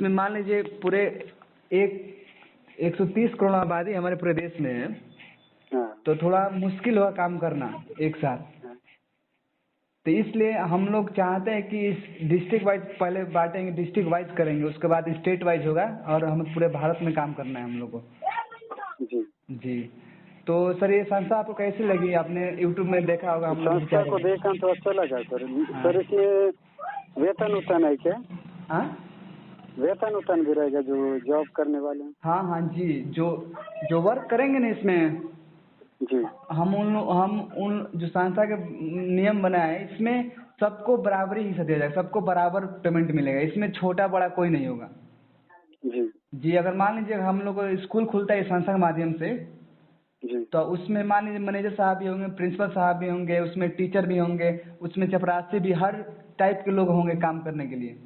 उसमें मान लीजिए पूरे 130 करोड़ आबादी हमारे पूरे देश में है। हाँ। तो थोड़ा मुश्किल होगा काम करना एक साथ। हाँ। तो इसलिए हम लोग चाहते हैं कि इस डिस्ट्रिक्ट वाइज पहले बांटेंगे, डिस्ट्रिक्ट वाइज करेंगे, उसके बाद स्टेट वाइज होगा और हमें पूरे भारत में काम करना है हम लोग को। जी जी। तो सर ये संस्था आपको कैसी लगी? आपने यूट्यूब में देखा होगा हम लोग संस्था को देखा तो अच्छा लगा सर। हाँ। सर इसमें वेतन उतन है क्या? हाँ वेतन उतन भी रहेगा जो जॉब करने वाले हैं? हाँ हाँ जी, जो जो वर्क करेंगे ना इसमें, जी हम उन जो संस्था के नियम बनाए हैं इसमें सबको बराबरी हिस्सा दिया जाएगा, सबको बराबर पेमेंट मिलेगा, इसमें छोटा बड़ा कोई नहीं होगा। जी जी। अगर मान लीजिए हम लोग को स्कूल खुलता है इस संस्था के माध्यम से, जी तो उसमें मान लीजिए मैनेजर साहब भी होंगे, प्रिंसिपल साहब भी होंगे, उसमें टीचर भी होंगे, उसमें चपरासी भी, हर टाइप के लोग होंगे काम करने के लिए।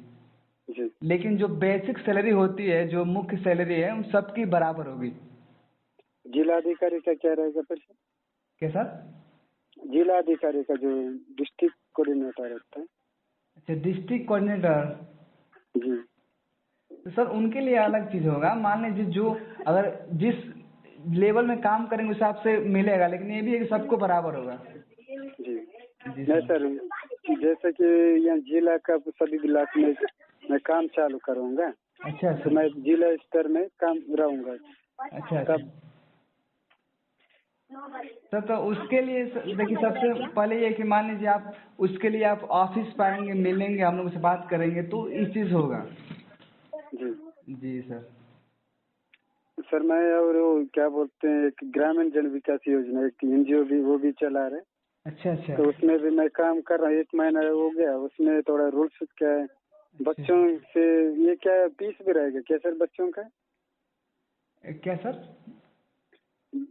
जी। लेकिन जो बेसिक सैलरी होती है, जो मुख्य सैलरी है, उन सबकी बराबर होगी। जिलाधिकारी का क्या रहेगा फिर से? क्या सर? जिलाधिकारी का जो डिस्ट्रिक्ट कोऑर्डिनेटर रहता है। अच्छा, डिस्ट्रिक्ट कोऑर्डिनेटर। जी तो सर उनके लिए अलग चीज़ होगा। मान लीजिए जो अगर जिस लेवल में काम करेंगे उस हिसाब से मिलेगा, लेकिन ये भी है कि सबको बराबर होगा। जी। जी नहीं सर। सर, जैसे कि यहाँ जिला का सभी ब्लॉक में मैं काम चालू करूँगा, अच्छा तो मैं जिला स्तर में काम रहूँगा। अच्छा तब सर तो उसके लिए देखिए सबसे पहले ये कि मान लीजिए आप उसके लिए आप ऑफिस पाएंगे, मिलेंगे, हम लोग से बात करेंगे तो ये चीज़ होगा। जी जी सर। सर, मैं और वो क्या बोलते हैं, एक ग्रामीण जन विकास योजना, एक NGO भी वो भी चला रहे। अच्छा अच्छा। तो उसमें भी मैं काम कर रहा हूँ, 1 महीना हो गया। उसमें थोड़ा रूल्स क्या है बच्चों से, ये क्या फीस भी रहेगा क्या सर बच्चों का? क्या सर?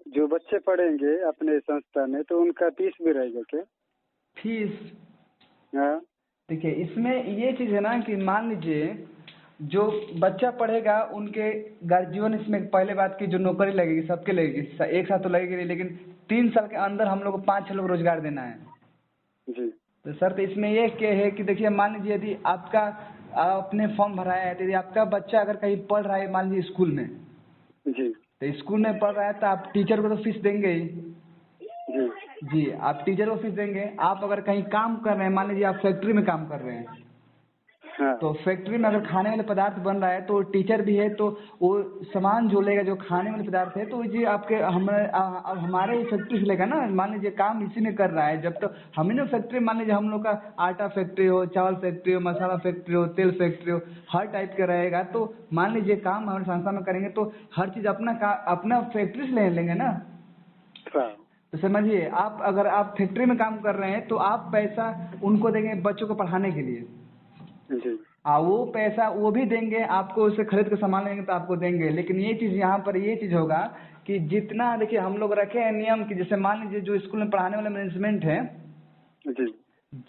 जो बच्चे पढ़ेंगे अपने संस्था में तो उनका फीस भी रहेगा क्या? फीस? हाँ देखिए इसमें ये चीज़ है ना कि मान लीजिए जो बच्चा पढ़ेगा उनके गार्जियन, इसमें पहले बात की जो नौकरी लगेगी सबके लगेगी, एक साथ तो लगेगी नहीं, लेकिन 3 साल के अंदर हम लोग को 5-6 लोग रोजगार देना है। जी तो सर तो इसमें ये क्या है कि देखिए मान लीजिए यदि आपका आपने फॉर्म भराया है, तो यदि आपका बच्चा अगर कहीं पढ़ रहा है मान लीजिए स्कूल में, जी तो स्कूल में पढ़ रहा है तो आप टीचर को तो फीस देंगे ही। जी जी, आप टीचर को फीस देंगे। आप अगर कहीं काम कर रहे हैं, मान लीजिए आप फैक्ट्री में काम कर रहे हैं, हाँ तो फैक्ट्री में अगर खाने वाले पदार्थ बन रहा है तो टीचर भी है, तो वो सामान जो लेगा जो खाने वाले पदार्थ है तो जी आपके अब हमारे ही फैक्ट्री से लेगा ना। मान लीजिए काम इसी में कर रहा है, जब तक हम ही ना फैक्ट्री, मान लीजिए हम लोग का आटा फैक्ट्री हो, चावल फैक्ट्री हो, मसाला फैक्ट्री हो, तेल फैक्ट्री हो, हर टाइप का रहेगा। तो मान लीजिए काम हमारे संस्था में करेंगे तो हर चीज़ अपना फैक्ट्री से ले लेंगे ना। हाँ तो समझिए आप अगर आप फैक्ट्री में काम कर रहे हैं तो आप पैसा उनको देंगे बच्चों को पढ़ाने के लिए। जी वो पैसा वो भी देंगे आपको, उसे खरीद के सामान लेंगे तो आपको देंगे। लेकिन ये चीज़ यहाँ पर ये चीज़ होगा कि जितना देखिए हम लोग रखे हैं नियम कि जैसे मान लीजिए जो स्कूल में पढ़ाने वाला मैनेजमेंट है, जी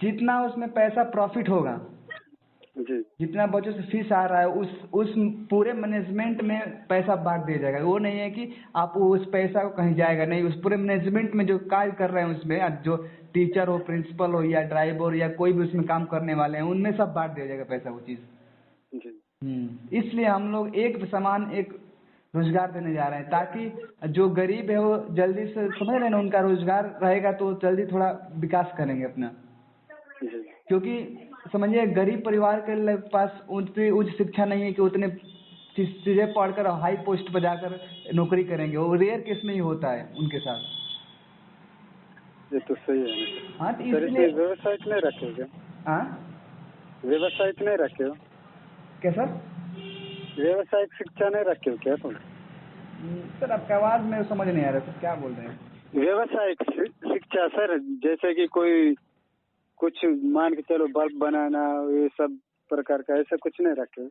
जितना उसमें पैसा प्रॉफिट होगा, जी जितना बच्चों से फीस आ रहा है उस पूरे मैनेजमेंट में पैसा बांट दिया जाएगा। वो नहीं है कि आप उस पैसा को कहीं जाएगा, नहीं, उस पूरे मैनेजमेंट में जो कार्य कर रहे हैं उसमें जो टीचर हो, प्रिंसिपल हो या ड्राइवर या कोई भी उसमें काम करने वाले हैं उनमें सब बांट दिया जाएगा पैसा वो चीज़। जी इसलिए हम लोग एक समान एक रोजगार देने जा रहे हैं ताकि जो गरीब है वो जल्दी से, समझ रहे हैं ना, उनका रोजगार रहेगा तो जल्दी थोड़ा विकास करेंगे अपना। जी क्योंकि समझिए गरीब परिवार के पास उतनी उच्च शिक्षा नहीं है कि उतने चीज़ें पढ़कर हाई पोस्ट पर जाकर नौकरी करेंगे। वो रेयर केस में ही होता है उनके साथ। ये तो सही है ना हाँ तो सर। इसलिए। इसमें व्यवसाय नहीं रखे क्या? हाँ व्यवसाय नहीं रखे हो? क्या सर? व्यवसायिक शिक्षा नहीं रखे हो क्या तुम? सर आपकी आवाज़ में समझ नहीं आ रहा है, क्या बोल रहे हैं? व्यवसायिक शिक्षा सर, जैसे कि कोई कुछ मान के चलो बल्ब बनाना, ये सब प्रकार का ऐसा कुछ नहीं रखे?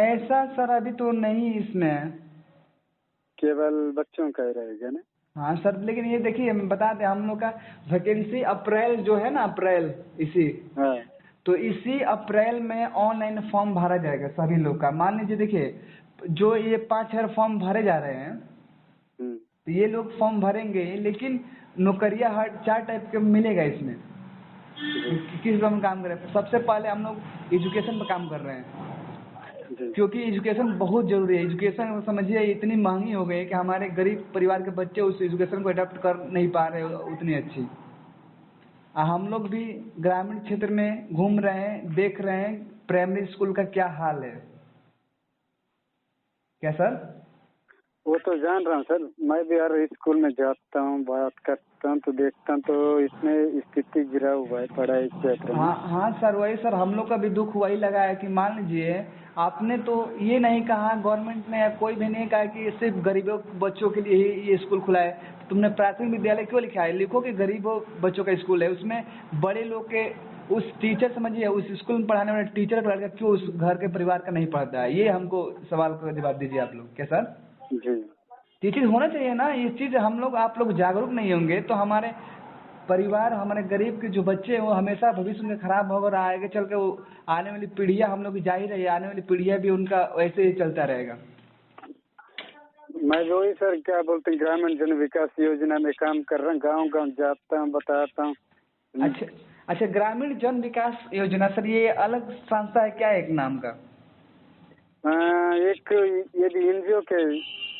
ऐसा सर अभी तो नहीं इसमें। केवल बच्चों का ही रहेगा ना? हाँ सर, लेकिन ये देखिए हम बता दें हम लोग का वैकेंसी अप्रैल जो है ना, अप्रैल इसी, हाँ तो इसी अप्रैल में ऑनलाइन फॉर्म भरा जाएगा सभी लोग का। मान लीजिए देखिए जो ये 5,000 फॉर्म भरे जा रहे हैं, तो ये लोग फॉर्म भरेंगे, लेकिन नौकरियां हर 4 टाइप के मिलेगा इसमें। किस पर हम काम कर रहे हैं? सबसे पहले हम लोग एजुकेशन पर काम कर रहे हैं। जी क्योंकि एजुकेशन बहुत जरूरी है। एजुकेशन समझिए इतनी महंगी हो गई है कि हमारे गरीब परिवार के बच्चे उस एजुकेशन को अडॉप्ट कर नहीं पा रहे उतनी अच्छी। हम लोग भी ग्रामीण क्षेत्र में घूम रहे हैं, देख रहे हैं प्राइमरी स्कूल का क्या हाल है। क्या सर? वो तो जान रहा हूँ सर, मैं भी हर स्कूल में जाता हूँ, बात करता हूँ तो देखता हूँ तो इसमें स्थिति गिरा हुआ है पढ़ाई के क्षेत्र में। हाँ सर, वही सर हम लोग का भी दुख वही लगा है कि मान लीजिए आपने तो ये नहीं कहा, गवर्नमेंट ने कोई भी नहीं कहा कि सिर्फ गरीबों बच्चों के लिए ही ये स्कूल खुला है। तो तुमने प्राथमिक विद्यालय क्यों लिखा है? लिखो कि गरीबों बच्चों का स्कूल है, उसमें बड़े लोग के उस टीचर समझिए उस स्कूल में पढ़ाने वाले टीचर का लड़का क्यों उस घर के परिवार का नहीं पढ़ता है? ये हमको सवाल का जवाब दीजिए आप लोग। क्या सर? जी ये चीज़ होना चाहिए ना, ये चीज़ हम लोग आप लोग जागरूक नहीं होंगे तो हमारे परिवार, हमारे गरीब के जो बच्चे हैं वो हमेशा भविष्य उनका खराब होगा और आगे चल के वो आने वाली पीढ़ियाँ हम लोग की जा ही रही है, आने वाली पीढ़ियाँ भी उनका वैसे ही चलता रहेगा। मैं वही सर क्या बोलते हैं ग्रामीण जन विकास योजना में काम कर रहा हूँ, गाँव गाँव जाता हूँ, बताता हूँ। अच्छा अच्छा, ग्रामीण जन विकास योजना सर ये अलग संस्था है क्या एक नाम का? एक ये भी एनजीओ के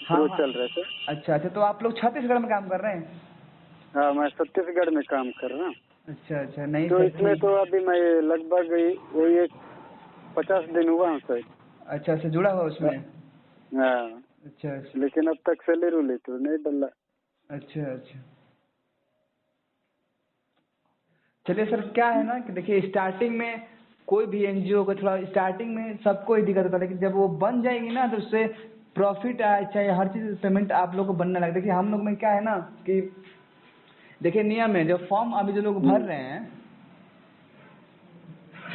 थ्रू हाँ। चल रहा है सर। अच्छा अच्छा, तो आप लोग छत्तीसगढ़ में काम कर रहे हैं? हाँ, मैं छत्तीसगढ़ में काम कर रहा हूँ। अच्छा अच्छा, नहीं तो सर इसमें ठीक। तो अभी मैं लगभग वही 50 दिन हुआ हूँ सर। अच्छा अच्छा, जुड़ा हुआ उसमें? हाँ, अच्छा अच्छा लेकिन अब तक सैलरी उली तो नहीं डला। अच्छा अच्छा। चलिए सर, क्या है ना कि देखिए स्टार्टिंग में कोई भी एनजीओ को थोड़ा स्टार्टिंग में सबको ही दिक्कत होता है, लेकिन जब वो बन जाएगी ना तो उससे प्रॉफिट आए चाहे हर चीज़ पेमेंट आप लोग को बनने लगता है। देखिए हम लोग में क्या है ना कि देखिए नियम है, जो फॉर्म अभी जो लोग भर रहे हैं।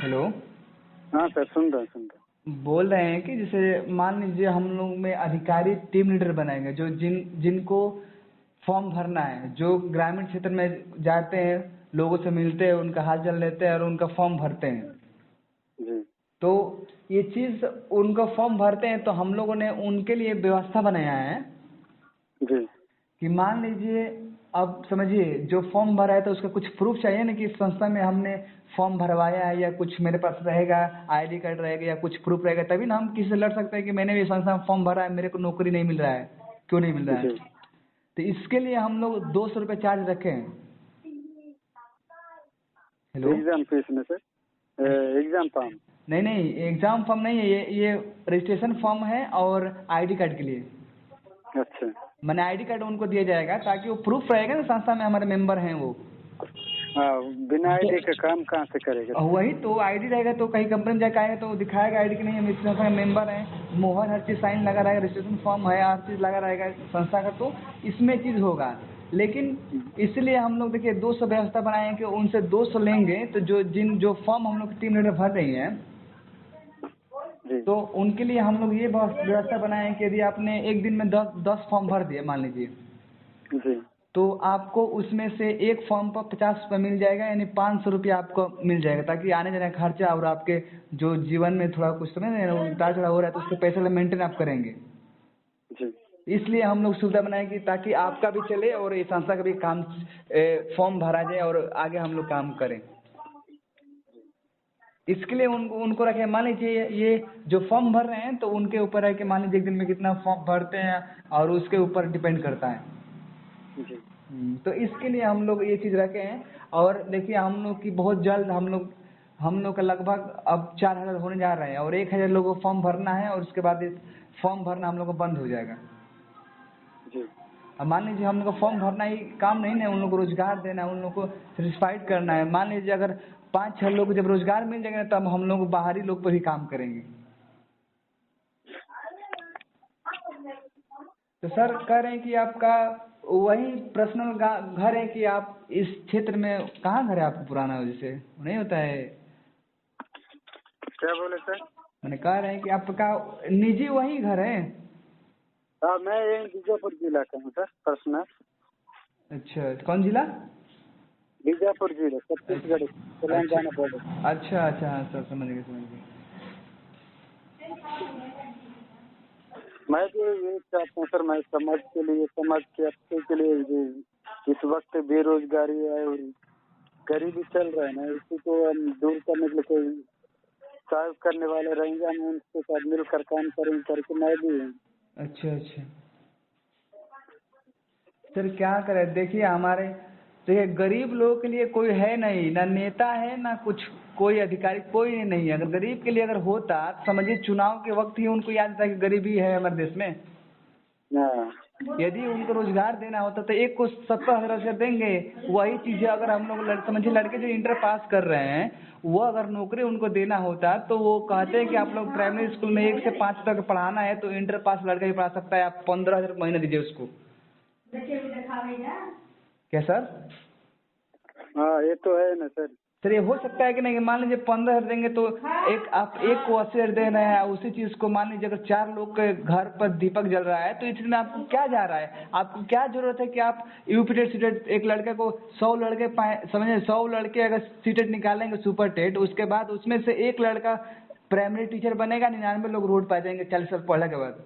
हेलो? हाँ सर, सुन रहा बोल रहे हैं कि जैसे मान लीजिए हम लोग में अधिकारी टीम लीडर बनाएंगे जो जिनको फॉर्म भरना है, जो ग्रामीण क्षेत्र में जाते हैं, लोगों से मिलते हैं, उनका हाल चाल लेते हैं और उनका फॉर्म भरते हैं। जी तो ये चीज़ उनका फॉर्म भरते हैं तो हम लोगों ने उनके लिए व्यवस्था बनाया है जी कि मान लीजिए अब समझिए जो फॉर्म भरा है तो उसका कुछ प्रूफ चाहिए ना कि इस संस्था में हमने फॉर्म भरवाया है, या कुछ मेरे पास रहेगा, आईडी कार्ड रहेगा या कुछ प्रूफ रहेगा, तभी ना हम किसी से लड़ सकते हैं कि मैंने भी संस्था में फॉर्म भरा है, मेरे को नौकरी नहीं मिल रहा है, क्यों नहीं मिल रहा है। जी। तो इसके लिए हम लोग 200 रुपये चार्ज रखे हैं। हेलो? एग्जाम फीस में सर, एग्जाम फॉर्म? नहीं नहीं, एग्ज़ाम फॉर्म नहीं है, ये रजिस्ट्रेशन फॉर्म है और आईडी कार्ड के लिए। अच्छा। मैंने आईडी कार्ड उनको दिया जाएगा ताकि वो प्रूफ रहेगा ना संस्था में हमारे मेंबर हैं वो। हाँ, बिना आईडी का काम कहाँ से करेगा सर? वही तो आईडी रहेगा तो कहीं कंपनी में जाकर आएगा तो दिखाएगा आईडी कि नहीं हम इस संस्था के मेंबर हैं, मोहर हर चीज़ साइन लगा रहेगा, रजिस्ट्रेशन फॉर्म है, हर चीज़ लगा रहेगा संस्था का, तो इसमें चीज़ होगा। लेकिन इसलिए हम लोग देखिए 200 व्यवस्था बनाए हैं कि उनसे 200 लेंगे तो जो फॉर्म हम लोग टीम लीडर भर रही हैं जी तो उनके लिए हम लोग ये व्यवस्था बनाए हैं कि यदि आपने एक दिन में 10 फॉर्म भर दिए मान लीजिए, जी तो आपको उसमें से एक फॉर्म पर 50 रुपये मिल जाएगा, यानी 500 रुपया आपको मिल जाएगा, ताकि आने जाने का खर्चा और आपके जो जीवन में थोड़ा कुछ समय उतार चढ़ाव हो रहा है तो उसके पैसे मेंटेन आप करेंगे। जी इसलिए हम लोग सुविधा बनाए कि ताकि आपका भी चले और ये संस्था का भी काम फॉर्म भरा जाए और आगे हम लोग काम करें। इसके लिए उनको रखे। मान लीजिए ये जो फॉर्म भर रहे हैं तो उनके ऊपर है कि मान लीजिए एक दिन में कितना फॉर्म भरते हैं और उसके ऊपर डिपेंड करता है। जी तो इसके लिए हम लोग ये चीज़ रखे हैं। और देखिए हम लोग की बहुत जल्द हम लोग का लगभग अब 4000 होने जा रहे हैं और 1000 लोगों को फॉर्म भरना है और उसके बाद फॉर्म भरना हम लोग को बंद हो जाएगा। जी अब मान लीजिए हम लोग को फॉर्म भरना ही काम नहीं है, उन लोग को रोजगार देना है, उन लोग को सेटिस्फाइड करना है। मान लीजिए अगर 5-6 लोग को जब रोजगार मिल जाएगा तब हम लोग बाहरी लोग पर भी काम करेंगे। तो सर कह रहे हैं कि आपका वही पर्सनल घर है कि आप इस क्षेत्र में कहाँ घर है आपका पुराना, जैसे नहीं होता है? क्या बोले सर? मैंने कह रहे हैं कि आपका निजी वही घर है? हाँ, मैं यही बीजापुर जिला का हूँ सर, पर्सनल। अच्छा, कौन जिला? बीजापुर जिला, छत्तीसगढ़, तेलंगाना बॉर्डर। अच्छा अच्छा, हाँ सर समझ गए समझ गए। मैं भी यही चाहता हूँ सर, मैं समाज के लिए, समाज के अच्छे के लिए जो इस वक्त बेरोजगारी है और गरीबी चल रहा है ना, इसी को हम दूर करने के लिए कोई काम करने वाले रहेंगे, हम उनके साथ मिलकर काम करेंगे करके मैं भी हूँ। अच्छा अच्छा सर, क्या करें, देखिए हमारे, देखिए गरीब लोगों के लिए कोई है नहीं, ना नेता है ना कुछ, कोई अधिकारी कोई नहीं है। अगर गरीब के लिए अगर होता तो समझिए चुनाव के वक्त ही उनको याद था कि गरीबी है हमारे देश में। हाँ यदि उनको रोजगार देना होता तो एक को 70,000 देंगे। वही चीज़ें अगर हम लोग समझिए लड़के जो इंटर पास कर रहे हैं, वो अगर नौकरी उनको देना होता तो वो कहते हैं कि आप लोग प्राइमरी स्कूल में 1 से 5 तक पढ़ाना है तो इंटर पास लड़का ही पढ़ा सकता है, आप 15,000 महीना दीजिए उसको। क्या सर? हाँ, ये तो है ना सर। सर ये हो सकता है कि नहीं, मान लीजिए 15,000 देंगे तो एक आप एक को 80,000 दे रहे हैं, उसी चीज़ को मान लीजिए अगर 4 लोग के घर पर दीपक जल रहा है तो इसमें आपको क्या जा रहा है? आपको क्या जरूरत है कि आप यूपी टेट सीटेट एक लड़के को 100 लड़के पाए, समझे 100 लड़के अगर सीटेट निकालेंगे सुपर टेट, उसके बाद उसमें से एक लड़का प्राइमरी टीचर बनेगा, 99 लोग रोड पर जाएंगे 40 साल पढ़ने के बाद।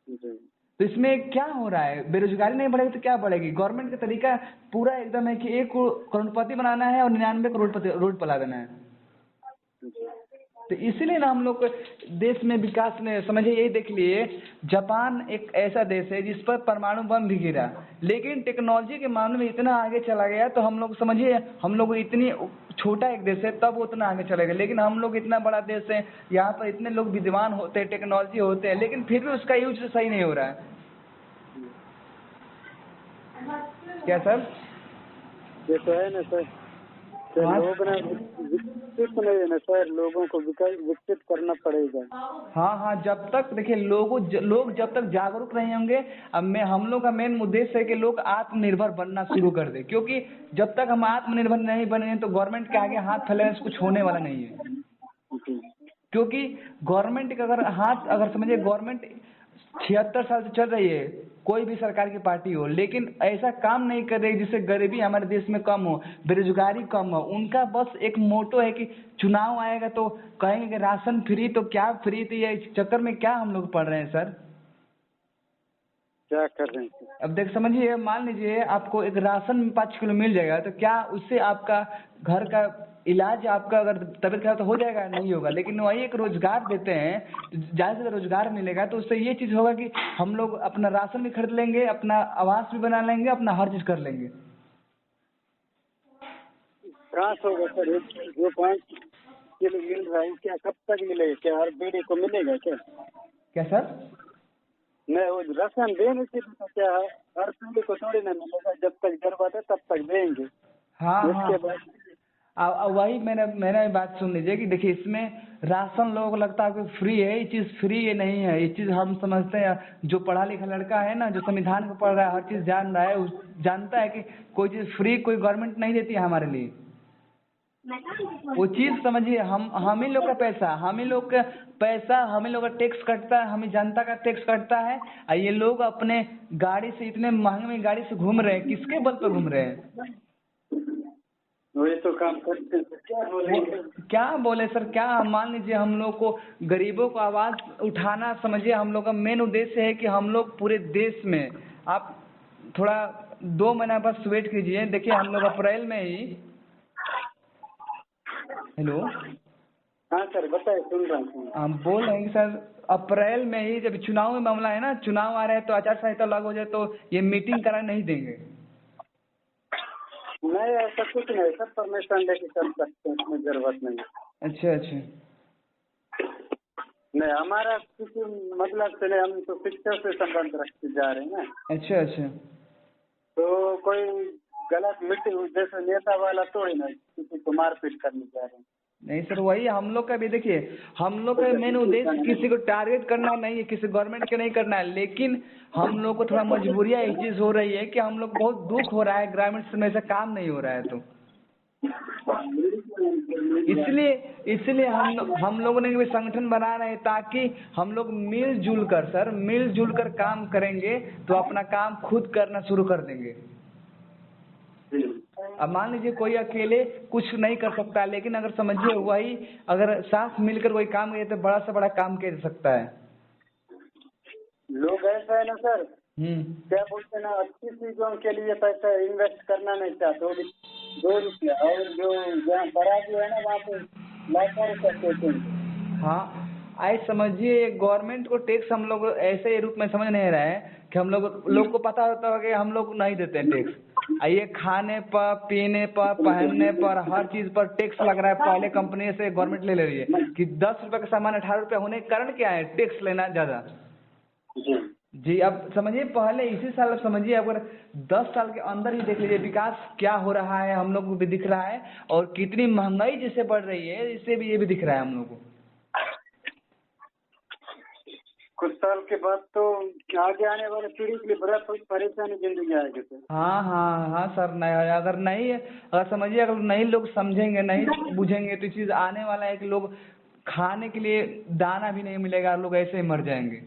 जी। तो इसमें क्या हो रहा है? बेरोजगारी नहीं बढ़ेगी तो क्या बढ़ेगी? गवर्नमेंट का तरीका पूरा एकदम है कि 1 को करोड़पति बनाना है और 99 करोड़पति रोड पर ला देना है। तो इसीलिए ना हम लोग को देश में विकास में, समझिए यही देख लिए, जापान एक ऐसा देश है जिस पर परमाणु बम भी गिरा, लेकिन टेक्नोलॉजी के मामले में इतना आगे चला गया। तो हम लोग समझिए, हम लोग इतनी छोटा एक देश है तब उतना आगे चलेगा, लेकिन हम लोग इतना बड़ा देश है, यहाँ पर इतने लोग विद्वान होते हैं, टेक्नोलॉजी होते हैं, लेकिन फिर भी उसका यूज सही नहीं हो रहा है। क्या सर? ये तो है ना सर। सर हाँ लोग ना विकसित नहीं है ना सर, लोगों को विकसित करना पड़ेगा। हाँ हाँ, जब तक देखिए लोग जब तक जागरूक नहीं होंगे, अब मैं हम लोग का मेन उद्देश्य है कि लोग आत्मनिर्भर बनना शुरू कर दे, क्योंकि जब तक हम आत्मनिर्भर नहीं बनेंगे तो गवर्नमेंट के आगे हाथ फैलाने से कुछ होने वाला नहीं है। जी। क्योंकि गवर्नमेंट का अगर हाथ, अगर समझिए गवर्नमेंट 76 साल से चल रही है, कोई भी सरकार की पार्टी हो, लेकिन ऐसा काम नहीं कर रही जिससे गरीबी हमारे देश में कम हो, बेरोजगारी कम हो। उनका बस एक मोटो है कि चुनाव आएगा तो कहेंगे कि राशन फ्री, तो क्या फ्री थी, इस चक्कर में क्या हम लोग पढ़ रहे हैं सर? क्या कर रहे हैं? अब देख समझिए, मान लीजिए आपको एक राशन 5 किलो मिल जाएगा तो क्या उससे आपका घर का इलाज, आपका अगर तबीयत खराब तो हो जाएगा? नहीं होगा। लेकिन वही एक रोजगार देते हैं तो ज़्यादा से ज़्यादा रोजगार मिलेगा, तो उससे ये चीज़ होगा कि हम लोग अपना राशन भी खरीद लेंगे, अपना आवास भी बना लेंगे, अपना हर चीज़ कर लेंगे। कहाँ से होगा सर? जो 5 किलो मिल रहा है क्या कब तक मिलेगा? क्या हर बीड़ी को मिलेगा क्या? क्या सर? नहीं, वो राशन देने से तो क्या है, हर पीढ़ी को थोड़ी ना मिलेगा। जब तक जरूरत है तब तक देंगे, हाँ हाँ, उसके बाद वही मैंने बात सुन लीजिए कि देखिए इसमें राशन लोगों को लगता है कि फ्री है, ये चीज़ फ्री ये नहीं है। ये चीज़ हम समझते हैं, जो पढ़ा लिखा लड़का है ना, जो संविधान को पढ़ रहा है, हर चीज़ जान रहा है, जानता है कि कोई चीज़ फ्री कोई गवर्नमेंट नहीं देती है हमारे लिए। वो चीज़ समझिए, हम ही लोग का पैसा, हम ही लोग का टैक्स कटता है, हम ही जनता का टैक्स कटता है, और ये लोग अपने गाड़ी से, इतने महंगे महंगी गाड़ी से घूम रहे हैं, किसके बल पर घूम रहे हैं? वही तो काम करते हैं, क्या बोलेंगे? क्या बोले सर, क्या मान लीजिए हम लोग को गरीबों को आवाज़ उठाना, समझिए हम लोग का मेन उद्देश्य है कि हम लोग पूरे देश में, आप थोड़ा 2 महीना बस वेट कीजिए, देखिए हम लोग अप्रैल में ही, हेलो, हाँ सर बताए, सुन रहा हूँ। हम बोल रहे हैं कि सर अप्रैल में ही, जब चुनाव में मामला है ना, चुनाव आ रहे हैं तो आचार संहिता लागू हो जाए तो ये मीटिंग करा नहीं देंगे। नहीं, ऐसा कुछ नहीं सर, परमिशन लेके कर सकते हैं, इसमें जरूरत नहीं है। अच्छा अच्छा नहीं, हमारा किसी मतलब से नहीं, हम तो शिक्षा से संबंध रखते जा रहे हैं ना। अच्छा अच्छा तो कोई गलत मीटिंग जैसे नेता वाला तो ही नहीं किसी को मारपीट करने जा रहे हैं। नहीं सर, वही हम लोग का भी, देखिए हम लोग का मेन उद्देश्य किसी को टारगेट करना नहीं है, किसी गवर्नमेंट के नहीं करना है, लेकिन हम लोग को थोड़ा मजबूरियाँ ये चीज़ हो रही है कि हम लोग बहुत दुख हो रहा है, ग्रामीण समय से काम नहीं हो रहा है, तो इसलिए हम लोगों ने भी संगठन बना रहे हैं, ताकि हम लोग मिलजुल कर काम करेंगे तो अपना काम खुद करना शुरू कर देंगे। अब मान लीजिए कोई अकेले कुछ नहीं कर सकता, लेकिन अगर समझिए वही अगर साथ मिलकर कोई काम करे तो बड़ा से बड़ा काम कर सकता है। लोग ऐसा है ना सर, क्या बोलते हैं ना, अच्छी चीजों के लिए पैसा इन्वेस्ट करना नहीं चाहते। वो भी 2 रुपया, और जो जहाँ खराबी है ना वहाँ पे लाचार करते हैं। हाँ, आए समझिए गवर्नमेंट को टैक्स हम लोग ऐसे रूप में समझ नहीं रहे हैं कि हम लोग को पता होता है कि हम लोग नहीं देते हैं टैक्स। ये खाने पर, पीने पर, पहनने पर, हर चीज पर टैक्स लग रहा है। पहले कंपनी से गवर्नमेंट ले रही है कि 10 रुपए का सामान 18 रुपए होने के कारण क्या है, टैक्स लेना ज्यादा। जी जी, अब समझिए पहले इसी साल, अब समझिए अगर 10 साल के अंदर ही देख लीजिए विकास क्या हो रहा है, हम लोग को भी दिख रहा है। और कितनी महंगाई जिससे बढ़ रही है, इससे भी ये भी दिख रहा है हम लोग को। कुछ साल के बाद तो आगे आने वाले पीढ़ी के लिए बड़ा परेशानी जिंदगी आएगी सर। हाँ हाँ हाँ सर, नहीं अगर समझिए अगर नहीं लोग समझेंगे, नहीं बुझेंगे, तो चीज़ आने वाला है कि लोग खाने के लिए दाना भी नहीं मिलेगा, लोग ऐसे ही मर जाएंगे।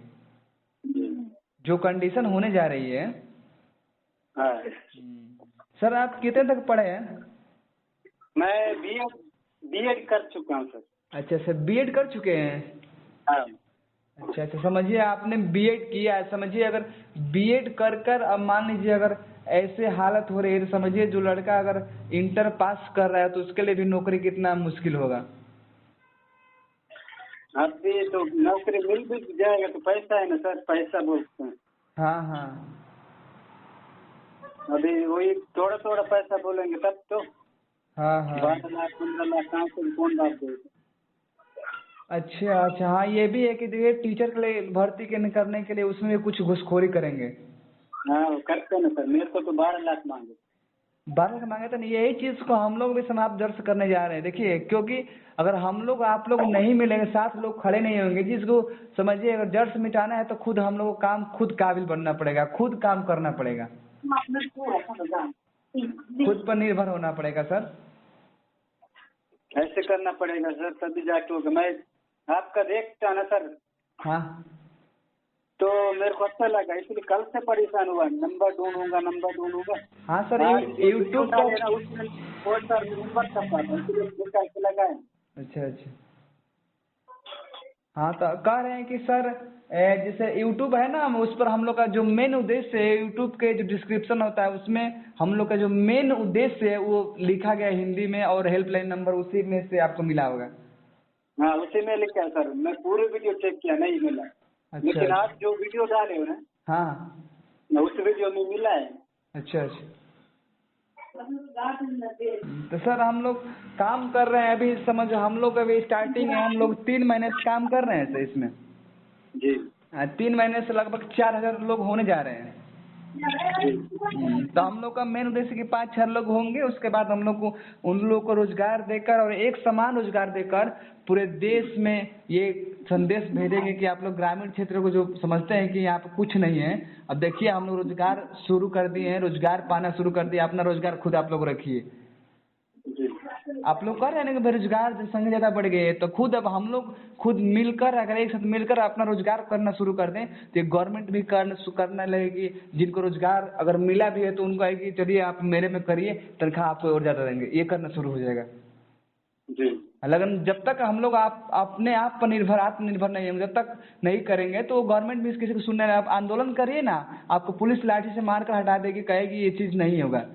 जो कंडीशन होने जा रही है। हाँ सर आप कितने तक पढ़े हैं? मैं बीएड कर चुका हूँ सर। अच्छा सर, बीएड कर चुके हैं। हाँ अच्छा अच्छा, समझिए आपने बीएड किया है। समझिए अगर बीएड कर कर अब मान लीजिए अगर ऐसे हालत हो रही है, तो समझिए जो लड़का अगर इंटर पास कर रहा है तो उसके लिए भी नौकरी कितना मुश्किल होगा। अभी तो नौकरी मिल भी जाएगा तो पैसा है ना सर, पैसा बोलते हैं। हाँ हाँ अभी वही थोड़ा थोड़ा पैसा बोलेंगे तब तो। हाँ हाँ। 12 लाख 15 लाख कहाँ से कौन बात देगा। अच्छा अच्छा, हाँ ये भी है कि देखिए टीचर के लिए भर्ती करने के लिए उसमें भी कुछ घूसखोरी करेंगे। हाँ वो करते ना सर, मेरे को तो 12 लाख मांगे। 12 लाख मांगे तो नहीं, यही चीज को हम लोग भी समाप्त दर्ज करने जा रहे हैं। देखिए क्योंकि अगर हम लोग आप लोग नहीं मिलेंगे, साथ लोग खड़े नहीं होंगे, जिसको समझिए अगर जड़ मिटाना है तो खुद हम लोग को काम खुद काबिल बनना पड़ेगा, खुद काम करना पड़ेगा, खुद पर निर्भर होना पड़ेगा सर। ऐसे करना पड़ेगा सर, तभी जाके होगा। मैं आपका देखता ना सर, हाँ तो मेरे को अच्छा लगा, इसलिए कल से परेशान हुआ। नंबर ढूंढूंगा। हाँ सर, आज जो वीडियो यूट्यूब डाले ना पर। उसमें बहुत सारे नंबर कर पाता, इसलिए निकाल के लगाए। अच्छा अच्छा, हाँ तो कह रहे हैं कि सर जैसे यूट्यूब है ना, उस पर हम लोग का जो मेन उद्देश्य है, यूट्यूब के जो डिस्क्रिप्शन होता है उसमें हम लोग का जो मेन उद्देश्य है वो लिखा गया है हिंदी में, और हेल्पलाइन नंबर उसी में से आपको मिला होगा। हाँ उसी में लिखा है सर, मैं पूरे वीडियो चेक किया, नहीं मिला। अच्छा लेकिन अच्छा। आप जो वीडियो डाले हो ना, हाँ उस वीडियो में मिला है। अच्छा अच्छा। तो सर हम लोग काम कर रहे हैं अभी, समझ हम लोग अभी स्टार्टिंग है, हम लोग 3 महीने से काम कर रहे हैं सर इसमें। जी 3 महीने से लगभग 4000 लोग होने जा रहे हैं। तो हम लोग का मेन उद्देश्य कि 5-6 लोग होंगे, उसके बाद हम लोग को उन लोगों को रोजगार देकर और एक समान रोजगार देकर पूरे देश में ये संदेश भेजेंगे कि आप लोग ग्रामीण क्षेत्र को जो समझते हैं कि यहाँ पे कुछ नहीं है, अब देखिए हम लोग रोजगार शुरू कर दिए हैं, रोजगार पाना शुरू कर दिया। अपना रोजगार खुद आप लोग रखिए। जी आप लोग कह रहे हैं ना कि बेरोजगार जनसंख्या ज्यादा बढ़ गई है, तो खुद अब हम लोग खुद मिलकर अगर एक साथ मिलकर अपना रोजगार करना शुरू कर दें तो गवर्नमेंट भी करना लगेगी। जिनको रोजगार अगर मिला भी है तो उनको आएगी, चलिए आप मेरे में करिए, तनख्वाह आपको और ज्यादा देंगे, ये करना शुरू हो जाएगा। जी लेकिन जब तक हम लोग आप अपने आप पर निर्भर आत्मनिर्भर नहीं होंगे, जब तक नहीं करेंगे तो गवर्नमेंट भी किसी को सुनने नहीं। आप आंदोलन करिए ना, आपको पुलिस लाठी से मार कर हटा देगी, कहेगी ये चीज नहीं होगा।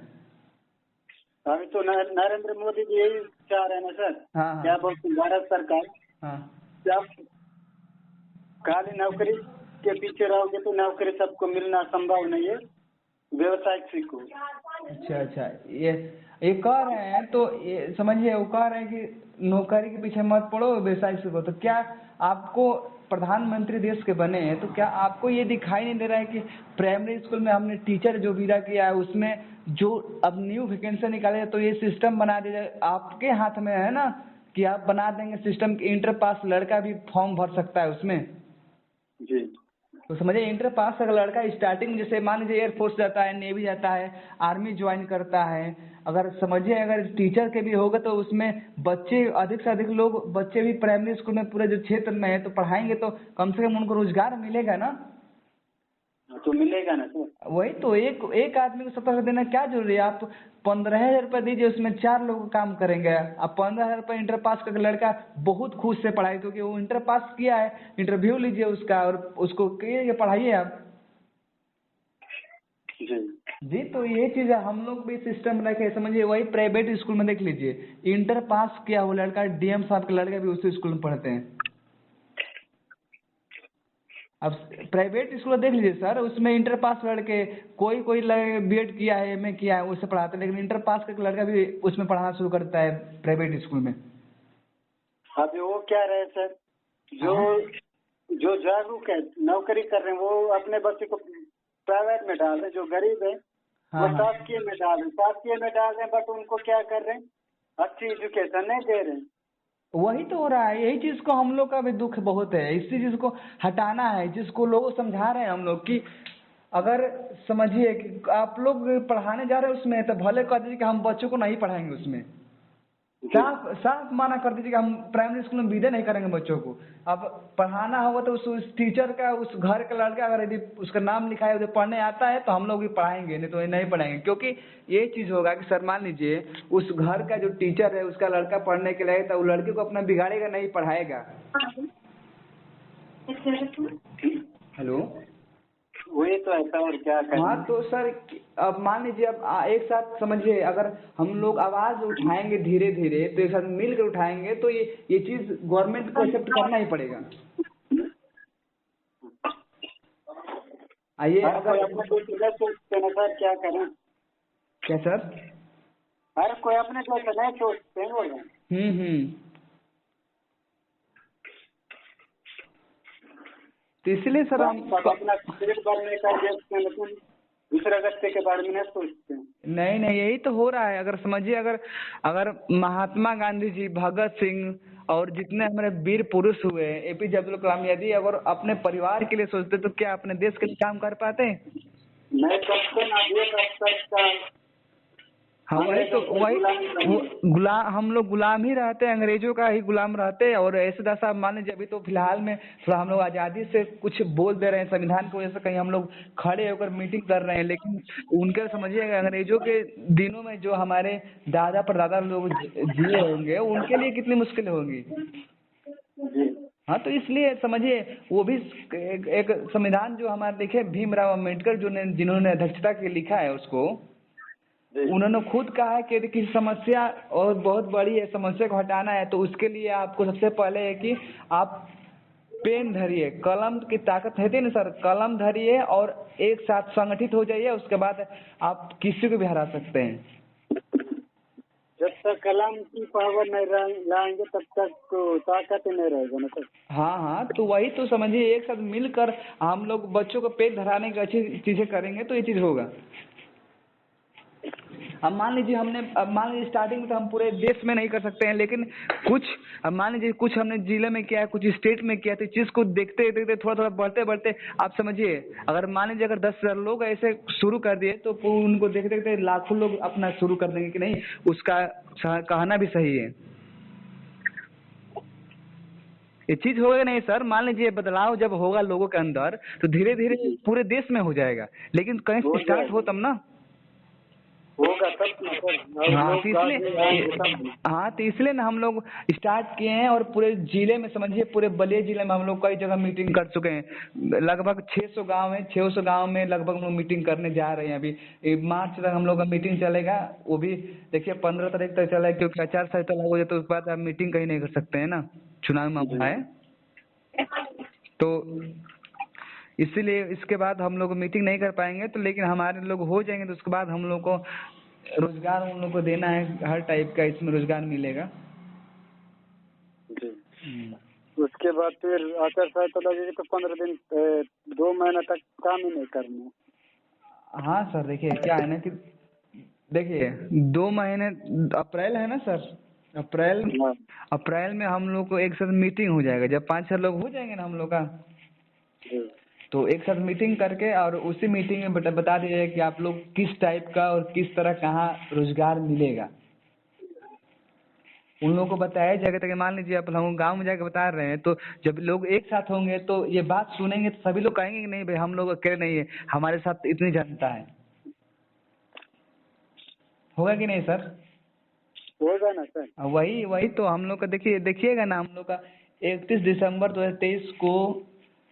अभी तो नरेंद्र मोदी जी यही चाह रहे हैं ना सर। हाँ हाँ क्या बोलते हैं भारत सरकार, हाँ। जब खाली नौकरी के पीछे रहोगे तो नौकरी सबको मिलना संभव नहीं है, व्यवसाय सीखो। अच्छा अच्छा, ये कह रहे हैं तो ये समझिए, वो कह रहे हैं कि नौकरी के पीछे मत पड़ो, व्यवसाय सीखो। तो क्या आपको प्रधानमंत्री देश के बने हैं तो क्या आपको ये दिखाई नहीं दे रहा है कि प्राइमरी स्कूल में हमने टीचर जो विदा किया है उसमें जो अब न्यू वैकेंसी निकाले, तो ये सिस्टम बना दिया जाए, आपके हाथ में है ना कि आप बना देंगे सिस्टम कि इंटर पास लड़का भी फॉर्म भर सकता है उसमें। जी तो समझिए इंटर पास अगर लड़का स्टार्टिंग जैसे मान लीजिए एयरफोर्स जाता है, नेवी जाता है, आर्मी ज्वाइन करता है, अगर समझिए अगर टीचर के भी होगा तो उसमें बच्चे अधिक से अधिक लोग बच्चे भी प्राइमरी स्कूल में पूरे जो क्षेत्र में है तो पढ़ाएंगे, तो कम से कम उनको रोजगार मिलेगा ना। तो मिलेगा ना सर। वही तो, एक आदमी को 70,000 देना क्या जरूरी है। आप 15,000 रुपये दीजिए, उसमें 4 लोग काम करेंगे। अब 15,000 रुपये इंटर पास करके लड़का बहुत खुश से पढ़ाई, क्योंकि वो इंटर पास किया है, इंटरव्यू लीजिए उसका और उसको कहिए पढ़ाइए आप। जी जी, तो ये चीज है, हम लोग भी सिस्टम रखे समझिए। वही प्राइवेट स्कूल में देख लीजिए, इंटर पास किया हुआ लड़का, डीएम साहब का लड़का भी उसी स्कूल में पढ़ते हैं। अब प्राइवेट स्कूल देख लीजिए सर, उसमें इंटर पास लड़के, कोई कोई बीएड किया है, एमए किया है, उससे पढ़ाते हैं, लेकिन इंटर पास का लड़का भी उसमें पढ़ाना शुरू करता है प्राइवेट स्कूल में। अभी वो क्या रहे सर, जो हाँ जो जागरूक है, नौकरी कर रहे हैं, वो अपने बच्चे को प्राइवेट में डाल रहे हैं। जो गरीब है वो हाँ हाँ। शासकीय में डाल रहे हैं, शासकीय में डाल रहे हैं, बट उनको क्या कर रहे हैं, अच्छी एजुकेशन नहीं दे रहे हैं। वही तो हो रहा है, यही चीज को हम लोग का भी दुख बहुत है, इसी चीज को हटाना है, जिसको लोगों को समझा रहे हैं हम लोग कि अगर समझिए कि आप लोग पढ़ाने जा रहे हैं उसमें, तो भले कह दीजिए कि हम बच्चों को नहीं पढ़ाएंगे उसमें, जी साफ साफ मना कर दीजिए कि हम प्राइमरी स्कूल में विदे नहीं करेंगे बच्चों को। अब पढ़ाना होगा तो उस टीचर का, उस घर का लड़का अगर यदि उसका नाम लिखा है, उसे पढ़ने आता है तो हम लोग भी पढ़ाएंगे, नहीं तो ये नहीं पढ़ाएंगे। क्योंकि ये चीज होगा कि सर मान लीजिए उस घर का जो टीचर है उसका लड़का पढ़ने के लिए, तो वो लड़के को अपना बिगाड़ेगा नहीं, पढ़ाएगा। हेलो। वही तो ऐसा, और क्या हाँ करें। तो सर, अब मान लीजिए, अब एक साथ समझिए, अगर हम लोग आवाज उठाएंगे धीरे धीरे, तो एक साथ मिल कर उठाएंगे, तो ये चीज गवर्नमेंट को एक्सेप्ट करना ही पड़ेगा। आइए हर कोई अगर, अपने को नहीं सोचते ना सर, क्या करें। क्या सर? हर कोई अपने को नहीं सोचते हैं, बोल रहे हैं। हम्म। तो इसलिए सर हम सब अपना पेट भरने का देखते हैं, लेकिन दूसरे व्यक्ति के बारे में नहीं सोचते हैं। नहीं नहीं, यही तो हो रहा है। अगर समझिए, अगर अगर महात्मा गांधी जी, भगत सिंह और जितने हमारे वीर पुरुष हुए, एपीजे अब्दुल कलाम, यदि अगर अपने परिवार के लिए सोचते तो क्या अपने देश के लिए काम कर पाते? नहीं करते ना, ये कर सकता है। हाँ वही तो, अंग्रेजों के वही गुलामी बने। गुलाम, हम लोग गुलाम ही रहते हैं, अंग्रेजों का ही गुलाम रहते हैं। और ऐसे दशा मान लीजिए, अभी तो फिलहाल में थोड़ा हम लोग आज़ादी से कुछ बोल दे रहे हैं, संविधान की वजह से कहीं हम लोग खड़े होकर मीटिंग कर रहे हैं, लेकिन उनके समझिए अंग्रेजों के दिनों में जो हमारे दादा परदादा लोग जिए होंगे, उनके लिए कितनी मुश्किल होगी। जी हाँ तो इसलिए समझिए, वो भी एक संविधान जो हमारे लिखे भीमराव अम्बेडकर, जो ने जिन्होंने अध्यक्षता के लिखा है उसको, जी उन्होंने खुद कहा है कि यदि किसी समस्या और बहुत बड़ी है, समस्या को हटाना है, तो उसके लिए आपको सबसे पहले है कि आप पेन धरिए, कलम की ताकत है ना सर, कलम धरिए और एक साथ संगठित हो जाइए, उसके बाद आप किसी को भी हरा सकते हैं। जब तक कलम की पावर नहीं लाएंगे तब तक तो ताकत ही नहीं रहेगा ना सर। हाँ हाँ, तो वही तो समझिए, एक साथ मिलकर हम लोग बच्चों को पेट धराने की अच्छी चीजें करेंगे तो ये चीज होगा। अब मान लीजिए अब मान लीजिए स्टार्टिंग में तो हम पूरे देश में नहीं कर सकते हैं, लेकिन कुछ, अब मान लीजिए कुछ हमने जिले में किया है, कुछ स्टेट में किया, तो इस चीज को देखते देखते थोड़ा थोड़ा बढ़ते बढ़ते, आप समझिए, अगर मान लीजिए अगर 10,000 लोग ऐसे शुरू कर दिए, तो उनको देखते देखते लाखों लोग अपना शुरू कर देंगे कि नहीं, उसका कहना भी सही है। ये चीज होगा नहीं सर, मान लीजिए बदलाव जब होगा लोगों के अंदर, तो धीरे धीरे पूरे देश में हो जाएगा, लेकिन कहीं हो से स्टार्ट जाएगा, हो तब ना। होगा तब ना सर। और हाँ लोग तो इसलिए, आएंगे तब ना। हाँ तो इसलिए ना हम लोग स्टार्ट किए हैं, और पूरे जिले में समझिए, पूरे बलिया जिले में हम लोग कई जगह मीटिंग कर चुके हैं। लगभग 600 गांव है, 600 गांव में लगभग हम लोग मीटिंग करने जा रहे हैं। अभी मार्च तक हम लोग का मीटिंग चलेगा, वो भी देखिए 15 तारीख तक चलेगा, क्योंकि आचार संहिता लागू हो जाए तो उसके बाद आप मीटिंग कहीं नहीं कर सकते हैं ना, चुनाव मामला है। तो इसीलिए इसके बाद हम लोग मीटिंग नहीं कर पाएंगे, तो लेकिन हमारे लोग हो जाएंगे, तो उसके बाद हम लोग को रोजगार उन लोग को देना है, हर टाइप का इसमें रोजगार मिलेगा। जी उसके बाद फिर आचार संहिता लगेगी तो 15 दिन 2 महीना तक काम ही नहीं करना। हाँ सर, देखिए क्या है ना कि देखिए 2 महीने, अप्रैल है ना सर, अप्रैल हाँ अप्रैल में हम लोग को एक साथ मीटिंग हो जाएगा, जब 5-6 लोग हो जाएंगे ना हम लोग का, जी तो एक साथ मीटिंग करके और उसी मीटिंग में बता दीजिए कि आप लोग किस टाइप का और किस तरह कहाँ रोजगार मिलेगा, उन लोगों को बताया जाएगा। ताकि मान लीजिए आप हम गांव में जाकर बता रहे हैं, तो जब लोग एक साथ होंगे तो ये बात सुनेंगे, तो सभी लोग कहेंगे कि नहीं भाई, हम लोग अकेले नहीं है, हमारे साथ इतनी जनता है। होगा कि नहीं सर? होगा ना सर। वही वही तो हम लोग का देखिएगा ना, हम लोग का 31 दिसंबर 2023 को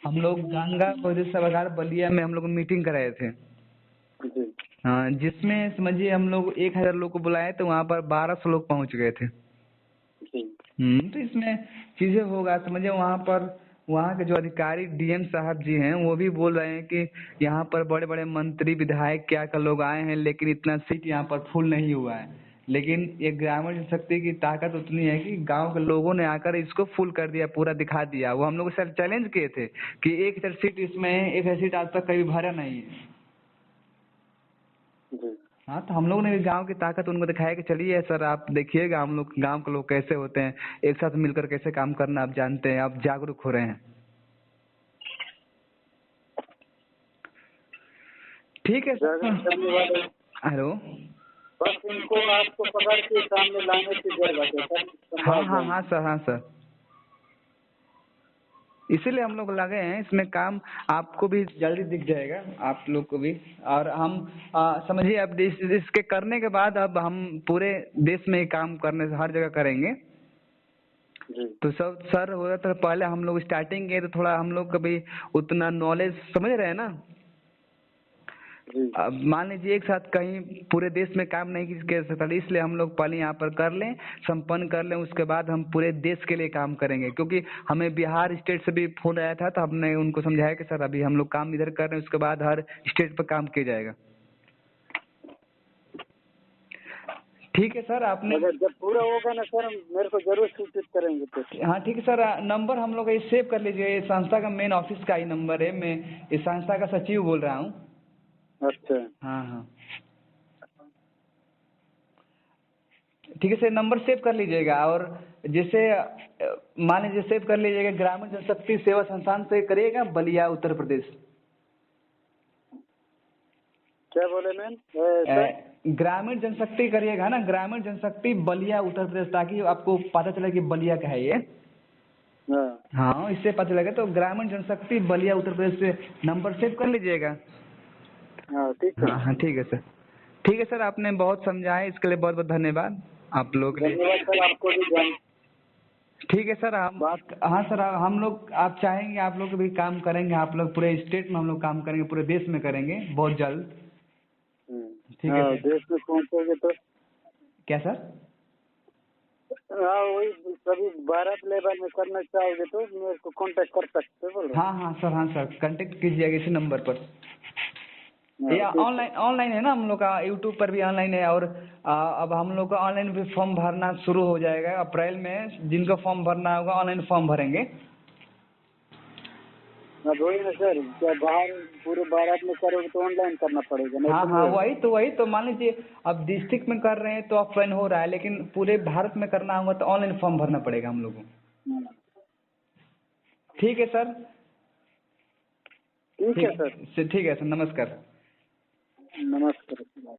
हम लोग गंगा सभागार बलिया में हम लोग मीटिंग कराए थे। जी हाँ, जिसमें समझिए हम लोग 1000 लोग को बुलाए तो वहाँ पर 1200 लोग पहुँच गए थे। जी। तो इसमें चीजें होगा समझिए वहाँ पर वहाँ के जो अधिकारी डीएम साहब जी हैं वो भी बोल रहे हैं कि यहाँ पर बड़े बड़े मंत्री विधायक क्या क्या लोग आए हैं लेकिन इतना सीट यहाँ पर फुल नहीं हुआ है। लेकिन ये ग्रामीण जनशक्ति की ताकत उतनी है कि गांव के लोगों ने आकर इसको फुल कर दिया, पूरा दिखा दिया। वो हम लोग सर चैलेंज किए थे कि 1000 सीट इसमें 1000 सीट आज तक कभी भरा नहीं है। जी। हाँ, तो हम लोगों ने भी गांव की ताकत उनको दिखाया कि चलिए सर आप देखिएगा हम लोग गांव के लोग कैसे होते हैं, एक साथ मिलकर कैसे काम करना आप जानते हैं, आप जागरूक हो रहे हैं। ठीक है सर। धन्यवाद। हेलो। बस इनको आपको पकड़ के सामने लाने की जरूरत है सर। हाँ हाँ हाँ सर, हाँ सर, इसीलिए हम लोग लगे हैं इसमें काम। आपको भी जल्दी दिख जाएगा, आप लोग को भी। और हम समझिए अब इसके करने के बाद अब हम पूरे देश में काम करने से हर जगह करेंगे। जी। तो सब सर हो रहा था पहले हम लोग स्टार्टिंग किए तो थोड़ा हम लोग कभी उतना नॉलेज समझ रहे हैं ना। जी। अब मान लीजिए एक साथ कहीं पूरे देश में काम नहीं कर सकता, इसलिए हम लोग पहले यहाँ पर कर लें, संपन्न कर लें, उसके बाद हम पूरे देश के लिए काम करेंगे। क्योंकि हमें बिहार स्टेट से भी फोन आया था तो हमने उनको समझाया कि सर अभी हम लोग काम इधर कर रहे हैं, उसके बाद हर स्टेट पर काम किया जाएगा। ठीक है सर, आपने अगर जब पूरा होगा ना सर मेरे को जरूर सूचित करेंगे तो। हाँ ठीक है सर, नंबर हम लोग ये सेव कर लीजिए, ये संस्था का मेन ऑफिस का ही नंबर है, मैं इस संस्था का सचिव बोल रहा हूँ। अच्छा। हाँ हाँ ठीक है सर, नंबर सेव कर लीजिएगा। और जैसे मान लीजिए सेव कर लीजिएगा, ग्रामीण जनशक्ति सेवा संस्थान से करिएगा, बलिया उत्तर प्रदेश। क्या बोले मैम? ग्रामीण जनशक्ति करिएगा ना, ग्रामीण जनशक्ति बलिया उत्तर प्रदेश, ताकि आपको पता चले कि बलिया का है ये। हाँ। हाँ, इससे पता चलेगा। तो ग्रामीण जनशक्ति बलिया उत्तर प्रदेश से नंबर सेव कर लीजिएगा। हाँ ठीक है। हाँ हाँ ठीक है सर। ठीक है सर, आपने बहुत समझाया, इसके लिए बहुत बहुत धन्यवाद आप लोगों के लिए। धन्यवाद सर, आपको भी जान। ठीक है सर, हम हाँ सर, हम लोग आप चाहेंगे आप लोग भी काम करेंगे, आप लोग पूरे स्टेट में हम लोग काम करेंगे, पूरे देश में करेंगे बहुत जल्द। ठीक है हाँ, सर। देश में पहुँचोगे तो। क्या सर? हाँ वही सभी भारत लेवल में करना चाहोगे तो मेरे को कांटेक्ट कर सकते हो। बोल रहे हाँ सर, कांटेक्ट कीजिएगा इसी नंबर पर। हाँ, ये ठीक है। ऑनलाइन है ना हम लोग का, यूट्यूब पर भी ऑनलाइन है। और अब हम लोग का ऑनलाइन भी फॉर्म भरना शुरू हो जाएगा अप्रैल में। जिनको फॉर्म भरना होगा ऑनलाइन फॉर्म भरेंगे। हाँ वही ना सर, क्या बाहर पूरे भारत में करोगे तो ऑनलाइन करना पड़ेगा नहीं हाँ तो हाँ, नहीं होगा। वही तो मान लीजिए अब डिस्ट्रिक्ट में कर रहे हैं तो ऑफलाइन हो रहा है, लेकिन पूरे भारत में करना होगा तो ऑनलाइन फॉर्म भरना पड़ेगा हम लोगों को। ठीक है सर। ठीक है सर। ठीक है सर, नमस्कार। नमस्कार।